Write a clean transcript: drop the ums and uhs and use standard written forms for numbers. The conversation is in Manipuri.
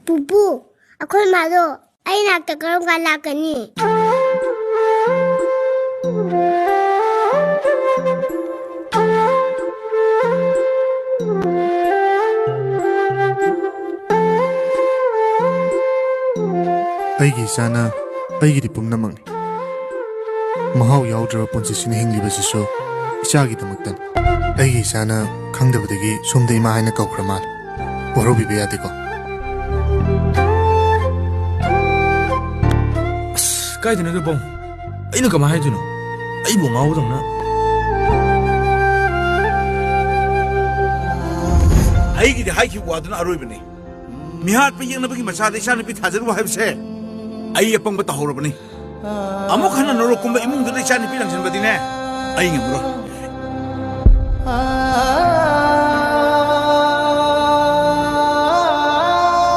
ꯄꯨꯄꯨ ꯑꯩꯈꯣꯏ ꯃꯥꯗꯣ ꯑꯩ ꯅꯥꯛꯇ ꯀꯔꯝ ꯀꯥꯟ ꯂꯥꯛꯀꯅꯤ? ꯑꯩꯒꯤ ꯏꯆꯥꯅ ꯑꯩꯒꯤꯗꯤ ꯄꯨꯝꯅꯃꯛꯅꯤ. ꯃꯍꯥꯎ ꯌꯥꯎꯗ꯭ꯔꯕ ꯄꯨꯟꯁꯤꯁꯤꯅ ꯍꯤꯡꯂꯤꯕꯁꯤꯁꯨ ꯏꯆꯥꯒꯤꯗꯃꯛꯇꯅꯤ. ꯑꯩꯒꯤ ꯏꯆꯥꯅ ꯈꯪꯗꯕꯗꯒꯤ ꯁꯣꯝꯗ ꯏꯃꯥ ꯍꯥꯏꯅ ꯀꯧꯈ꯭ꯔ ꯃꯥꯜꯂꯦ. ꯋꯥꯔꯧꯕꯤꯕ ꯌꯥꯗꯦꯀꯣ. ꯑꯁ ꯀꯥꯏꯗꯅꯣ ꯑꯗꯨ ꯄꯥꯎ? ꯑꯩꯅ ꯀꯃꯥꯏ ꯍꯥꯏꯗꯣꯏꯅꯣ? ꯑꯩꯕꯨ ꯉꯥꯎꯕꯗꯧꯅ. ꯑꯩꯒꯤꯗꯤ ꯍꯥꯏꯈꯤꯕ ꯋꯥꯗꯨꯅ ꯑꯔꯣꯏꯕꯅꯤ. ꯃꯤꯍꯥꯠꯄ ꯌꯦꯡꯅꯕꯒꯤ ꯃꯆꯥꯗ ꯏꯆꯥꯅꯨꯄꯤ ꯊꯥꯖꯔꯨ ꯍꯥꯏꯕꯁꯦ ꯑꯩ ꯑꯄꯪꯕ ꯇꯧꯍꯧꯔꯕꯅꯤ. ꯑꯃꯨꯛ ꯍꯟꯅ ꯅꯣꯔꯣꯛꯀꯨꯝꯕ ꯏꯃꯨꯡꯗꯨꯗ ꯏꯆꯥꯅꯨꯄꯤ ꯂꯪꯁꯤꯟꯕꯗꯤꯅꯦ ꯑꯩ ꯉꯝꯃꯔꯣꯏ.